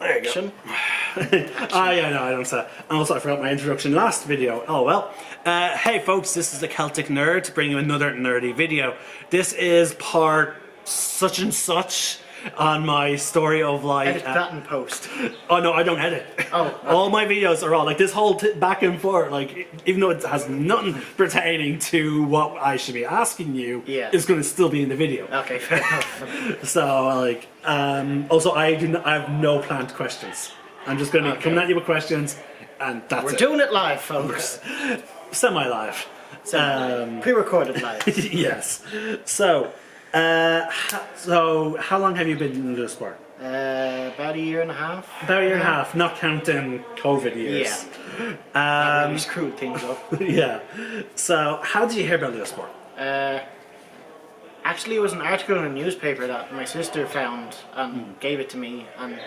There you go. Yeah, no, I don't say that. And also, I forgot my introduction last video. Oh well. Hey folks, this is the Celtic Nerd bringing you another nerdy video. This is part such and such on my story of like... Edit that and post. Oh no, I don't edit. Oh. Okay. All my videos are all like this whole back and forth, like even though it has nothing pertaining to what I should be asking you, it's going to still be in the video. Okay, fair enough. So like, also I have no planned questions. I'm just going to be coming at you with questions, and that's it. We're doing it live, folks. Semi-live. Pre-recorded live. Yes. So, how long have you been in the sport? About a year and a half. About a year and a half, not counting COVID years. Yeah. That really screwed things up. Yeah. So, how did you hear about the sport? Actually, it was an article in a newspaper that my sister found and gave it to me, and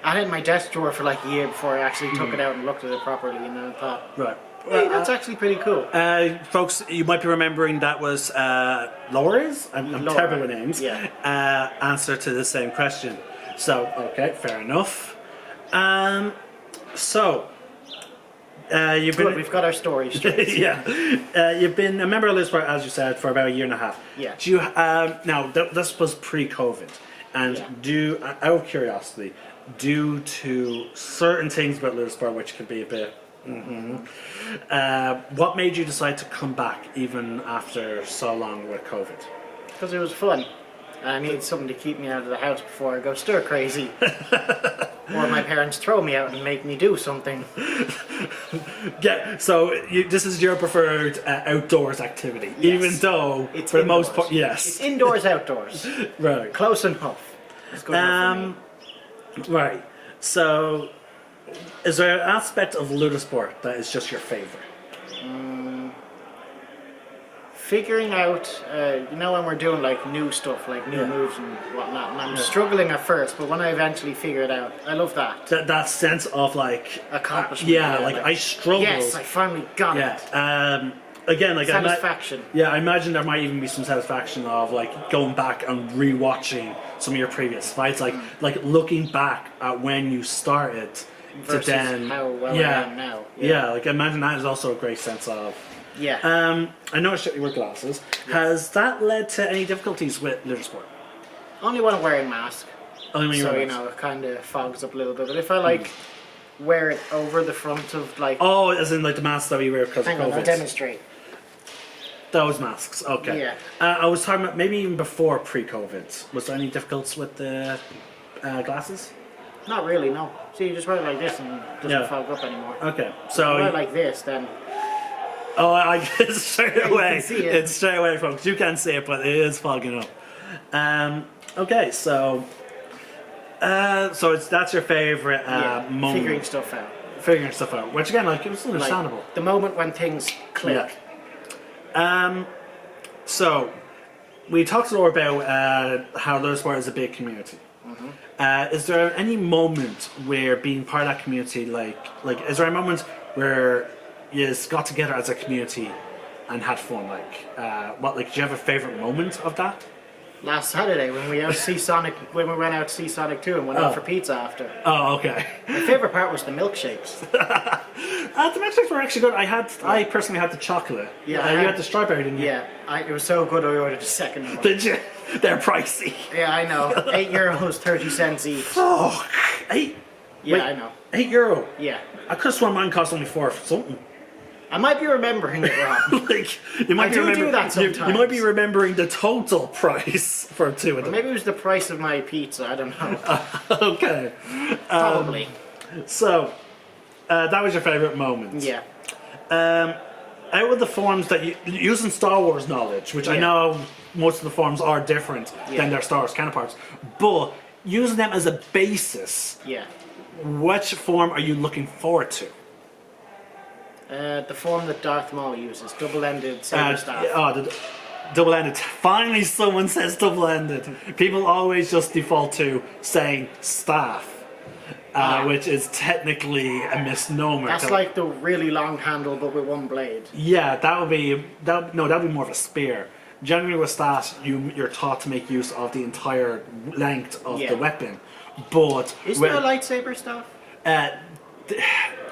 I had it in my desk drawer for like a year before I actually took it out and looked at it properly, and then I thought, right. Hey, that's actually pretty cool. Folks, you might be remembering that was Laura's, I'm terrible with names, answer to the same question. So, okay, fair enough. You've been... We've got our story straight. You've been a member of the sport, as you said, for about a year and a half. Yeah. Do you, now, this was pre-COVID, and out of curiosity, due to certain things about Little Sport which could be a bit... what made you decide to come back even after so long with COVID? Because it was fun. I needed something to keep me out of the house before I go stir crazy. Or my parents throw me out and make me do something. Yeah, so this is your preferred outdoors activity, even though it's for indoors. the most part, yes. It's indoors, outdoors. Right. Close enough. It's good enough for me. Right. So, is there an aspect of Ludosport that is just your favourite? Figuring out, you know, when we're doing like new stuff, like new moves and whatnot, and I'm struggling at first, but when I eventually figure it out, I love that. That sense of like accomplishment. Like I struggled. Yes, I finally got it. Again, like satisfaction. I imagine there might even be some satisfaction of like going back and rewatching some of your previous fights, like looking back at when you started versus to then how well I am now. Yeah, like I imagine that is also a great sense of. Yeah. I noticed that you wear glasses. Yeah. Has that led to any difficulties with Little Sport? Only when I'm wearing a mask. Only when so, you know, it kind of fogs up a little bit. But if I like wear it over the front of like... Oh, as in like the mask that we wear because of COVID. Hang on, I'll demonstrate. Those masks, okay. Yeah. I was talking about maybe even before pre-COVID. Was there any difficulties with the glasses? Not really, no. See, you just wear it like this and it doesn't fog up anymore. Okay, so... If you wear it like this, then... Oh, I get it straight away. You can see it. It's straight away, folks. You can't see it, but it is fogging up. Okay, so that's your favorite moment. Figuring stuff out. Figuring stuff out, which again, like, it was understandable. Like, the moment when things click. Yeah. So we talked a lot about how Little Sport is a big community. Is there any moment where being part of that community, like, is there a moment where you got together as a community and had fun? Like, do you have a favourite moment of that? Last Saturday when we went out to see Sonic 2 and went out for pizza after. Oh, okay. My favourite part was the milkshakes. The milkshakes were actually good. I personally had the chocolate. Yeah, you had the strawberry, didn't you? Yeah, it was so good I ordered a second one. Did you? They're pricey. Yeah, I know. €8, 30 cents each. Oh, eight. Yeah, wait, I know. €8. Yeah. I could have sworn mine cost only $4 for something. I might be remembering it wrong. Like, you might do that sometimes. You might be remembering the total price for two of them. Or maybe it was the price of my pizza, I don't know. Okay. Probably. So, that was your favourite moment. Yeah. Out of the forms that using Star Wars knowledge, which I know most of the forms are different than their Star Wars counterparts, but using them as a basis, which form are you looking forward to? The form that Darth Maul uses, double-ended saber staff. The double-ended. Finally someone says double-ended. People always just default to saying staff, which is technically a misnomer. That's like the really long handle but with one blade. Yeah, that would be more of a spear. Generally with staff, you're taught to make use of the entire length of the weapon. but Is there a lightsaber stuff? uh,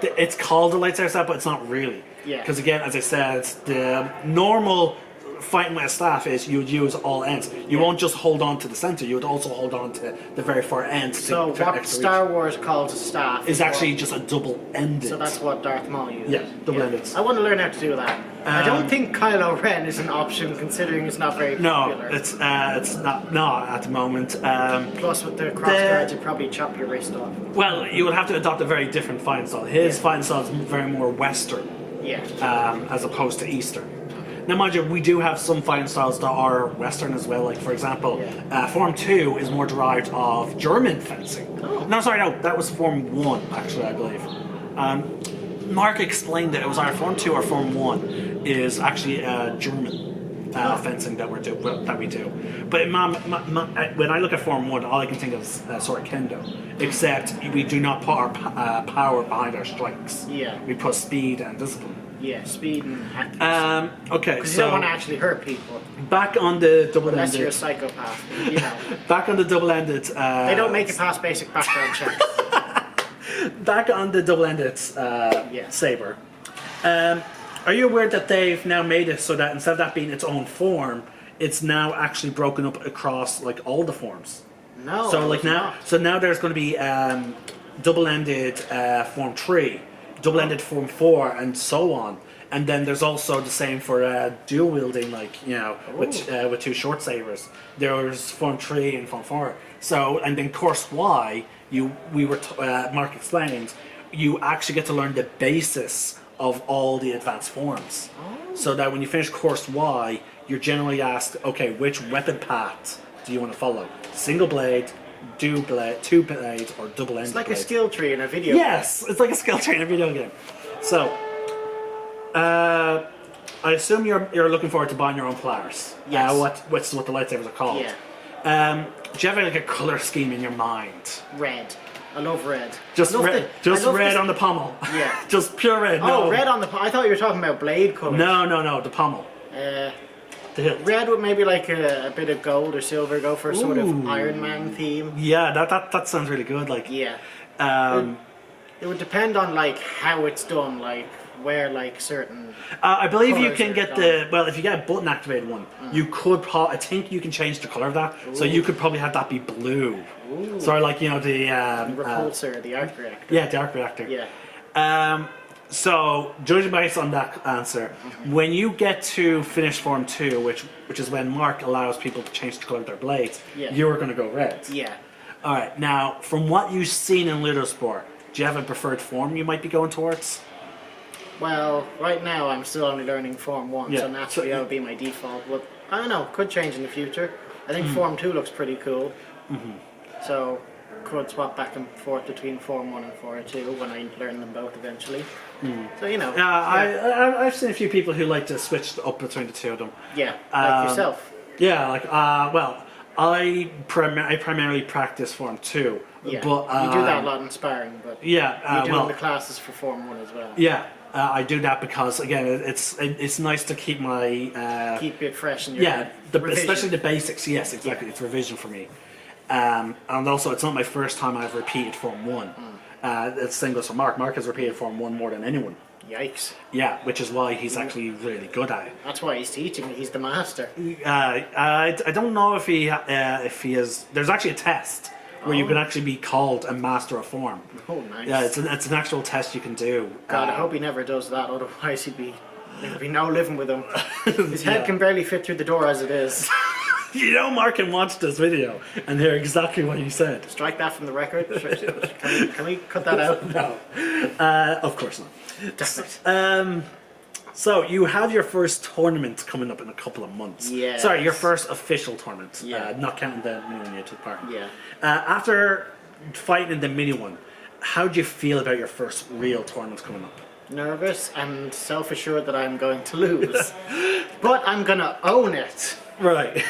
it's called a lightsaber staff, but it's not really. Yeah. Because again, as I said, the normal fighting with a staff is you would use all ends. You won't just hold on to the center. You would also hold on to the very far ends. So what Star Wars calls a staff is actually just a double-ended. So that's what Darth Maul uses. Yeah, double-ended. I want to learn how to do that. I don't think Kylo Ren is an option, considering it's not very popular. No, it's not. No, at the moment. Plus, with the cross guards, you'd probably chop your wrist off. Well, you would have to adopt a very different fighting style. His fighting style is very more Western. Yeah. As opposed to Eastern. Now, mind you, we do have some fighting styles that are Western as well. Like, for example, Form 2 is more derived of German fencing. Oh. No, sorry, no, that was Form 1, actually, I believe. Mark explained that it was either Form 2 or Form 1 is actually German fencing that we do. But when I look at Form 1, all I can think of is sort of kendo. Except we do not put our power behind our strikes. Yeah. We put speed and discipline. Yeah, speed and accuracy. Okay, Because so you don't want to actually hurt people. back on the Unless you're a double-ended. psychopath, you know. Back on the double-ended. They don't make it past basic background checks. Back on the double-ended saber. Are you aware that they've now made it so that instead of that being its own form, it's now actually broken up across like all the forms? No. So like now, there's going to be double-ended Form 3, double-ended Form 4, and so on. And then there's also the same for dual wielding, like with two short sabers. There's Form 3 and Form 4. So and then Course Y, Mark explained, you actually get to learn the basis of all the advanced forms. So that when you finish Course Y, you're generally asked, okay, which weapon path do you want to follow? Single blade, two blades, or double-ended It's like blade? a skill tree in a video game. Yes, it's like a skill tree in a video game. So, I assume you're looking forward to buying your own flowers. Yes. What's what the lightsabers are called. Yeah. Do you have like a color scheme in your mind? Red. I love red. Just I love red, on the pommel. Yeah. Just pure red. Oh, no. red on the... I thought you were talking about blade colours. No, the pommel. The hilt. Red with maybe like a bit of gold or silver, go for a sort of Iron Man theme. Yeah, that sounds really good. Like, Yeah. It would depend on like how it's done, like where like certain... I believe you colours can are get if you get a button activated one, you could I think you can change the color of that. So you could probably have that be blue. Ooh. So like the repulsor, the arc reactor. yeah, the arc reactor. Yeah. So judging based on that answer, when you get to finish Form 2, which is when Mark allows people to change the color of their blades, you are going to go red. Yeah. All right. Now, from what you've seen in Ludosport, do you have a preferred form you might be going towards? Well, right now I'm still only learning Form 1, Yeah. so naturally that would be my default. But I don't know, could change in the future. I think Form 2 looks pretty cool. So could swap back and forth between Form 1 and Form 2 when I learn them both eventually. So, you know. I've seen a few people who like to switch up between the two of them. Yeah, like yourself. Yeah, like, I primarily practice Form 2. Yeah, but, you do that a lot in sparring, but yeah, you do in the classes for Form 1 as well. Yeah, I do that because, again, it's nice to keep my... keep it fresh in your head. Especially the basics, yes, exactly. It's revision for me. And also, it's not my first time I've repeated Form 1. The same goes for Mark. Mark has repeated Form 1 more than anyone. Yikes. Yeah, which is why he's actually really good at it. That's why he's teaching. He's the master. I don't know if he is... There's actually a test where you can actually be called a master of form. Oh, nice. Yeah, it's an actual test you can do. God, I hope he never does that, otherwise there'd be no living with him. His head can barely fit through the door as it is. You know Mark can watch this video and hear exactly what you said. Strike that from the record. Can we cut that out? No. Of course not. Damn it. So you have your first tournament coming up in a couple of months. Yes. Sorry, your first official tournament. Yeah. Not counting the mini one you took part in. Yeah. After fighting in the mini one, how do you feel about your first real tournament coming up? Nervous and self-assured that I'm going to lose. But I'm going to own it. Right.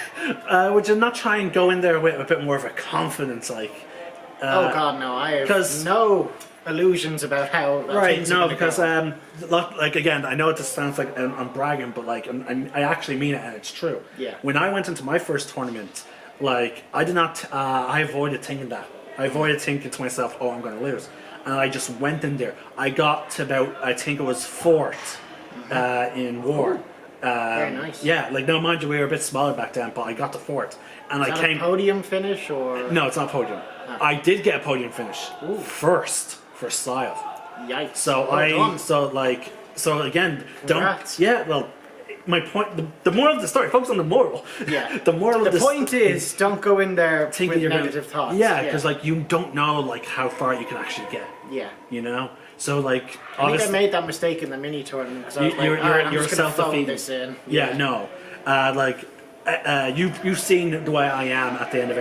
Would you not try and go in there with a bit more of a confidence, like? Oh God, no! I have no illusions about how. Right. No, because like again, I know it just sounds like I'm bragging, but like I actually mean it, and it's true. Yeah. When I went into my first tournament, like I did not, I avoided thinking that I avoided thinking to myself, "Oh, I'm going to lose," and I just went in there. I got to about, I think it was fourth in war. Very nice. Yeah, like no, mind you, we were a bit smaller back then, but I got to fourth, and Is I that came. a podium finish or? No, it's not podium. I did get a podium finish first for style. Yikes. So Well done. so again, Congrats. don't. Yeah, well, my point. The moral of the story. Focus on the moral. Yeah. The moral of The point is, don't go in there thinking with you're negative thoughts. Yeah, because like you don't know like how far you can actually get. Yeah. You know. So like I think obviously. I made that mistake in the mini tournament because I was You're I'm you're just gonna phone self-defeating. this in. Yeah, no, you've seen the way I am at the end of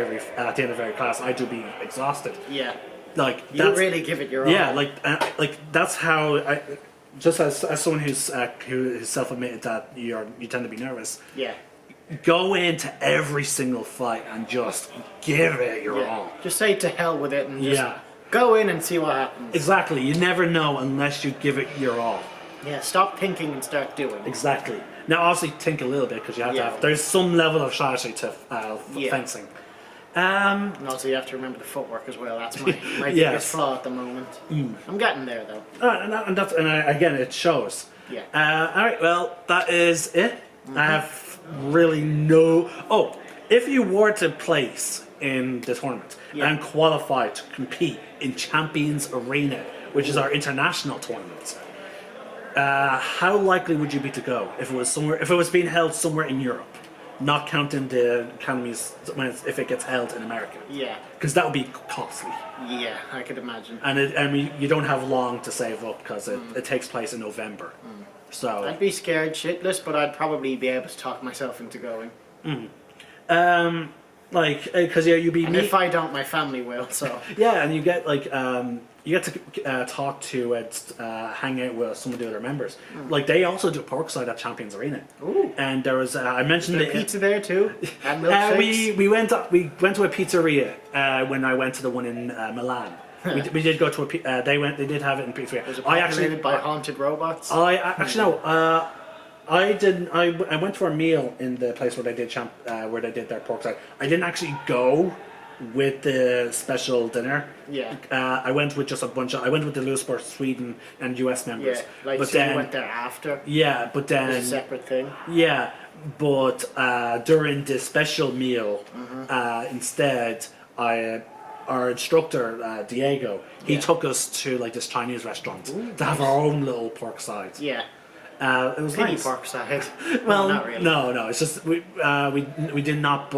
every class. I do be exhausted. Yeah. Like You really give it your all. yeah, like that's how I. Just as someone who's self-admitted that you tend to be nervous. Yeah. Go into every single fight and just give it your all. Just say to hell with it and just Yeah. go in and see what happens. Exactly. You never know unless you give it your all. Yeah. Stop thinking and start doing. Exactly. Now, obviously, think a little bit because you have to Yeah. have. There's some level of strategy to Yeah. fencing. And also, you have to remember the footwork as well. That's my Yes. biggest flaw at the moment. I'm getting there though. Again, it shows. Yeah. All right. Well, that is it. I have really no. Oh, if you were to place in the tournament and qualify to compete in Champions Arena, which is our international tournament, how likely would you be to go if it was somewhere? If it was being held somewhere in Europe, not counting the academies if it gets held in America, Yeah. because that would be costly. Yeah. I could imagine. And you don't have long to save up because it takes place in November. So I'd be scared shitless, but I'd probably be able to talk myself into going. because you'd be And if I don't, my family will. So. yeah, and you get like you get to talk to hang out with some of the other members. Like they also do Porkside at Champions Arena. Ooh. And there was I mentioned Is there pizza there too? And milkshakes? we went to a pizzeria when I went to the one in Milan. we did go to a they did have it in pizzeria. Was it I populated by haunted robots? actually no. I didn't. I went for a meal in the place where they did their pork side. I didn't actually go with the special dinner. Yeah. I went with just a bunch of. I went with the Louisburg, Sweden, and US members. Yeah, like but so then you went there after. yeah, but then It's a separate thing. yeah, but during the special meal, instead, our instructor Diego, he took us to like this Chinese restaurant to have our own little pork sides. Yeah. It was Pity nice. Parkside. Well, not really. no. It's just we did not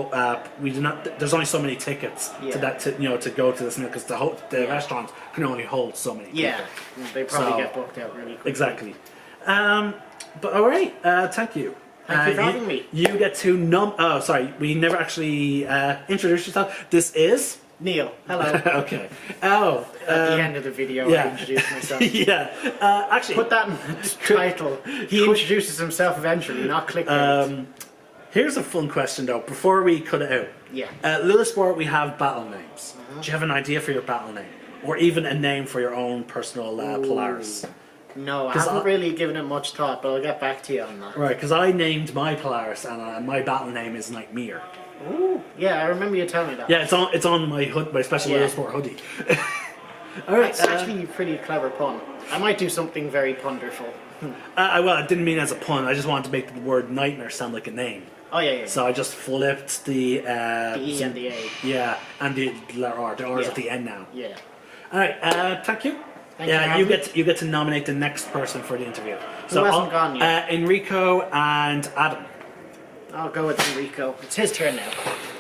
we did not. There's only so many tickets to go to this meal because the restaurant can only hold so many. Yeah. People. They probably So- get booked out really quickly. Exactly. But all right. Thank you. Thank you for having me. You get to Oh, sorry. We never actually introduced yourself. This is. Neil, hello. Okay. Oh. At the end of the video, yeah. I introduced myself. Yeah. Actually. Put that in the title. He introduces himself eventually, not clickbait. Here's a fun question though. Before we cut it out. Yeah. At Lillisport, we have battle names. Do you have an idea for your battle name, or even a name for your own personal Polaris? No, I 'Cause haven't really given it much thought, but I'll get back to you on that. Right, because I named my Polaris, and my battle name is Nightmare. Ooh. Yeah, I remember you telling me that. Yeah, it's on my my special Yeah. Lillisport hoodie. All right. It's actually a pretty clever pun. I might do something very ponderful. Well, I didn't mean it as a pun. I just wanted to make the word nightmare sound like a name. Oh, yeah. So I just flipped the The E and the A. yeah, and the letter R. The R is Yeah. at the end now. Yeah. All right. Thank you. Thank you for Yeah, having me. you get to nominate the next person for the interview. Who hasn't gone yet? Enrico and Adam. I'll go with Enrico. It's his turn now.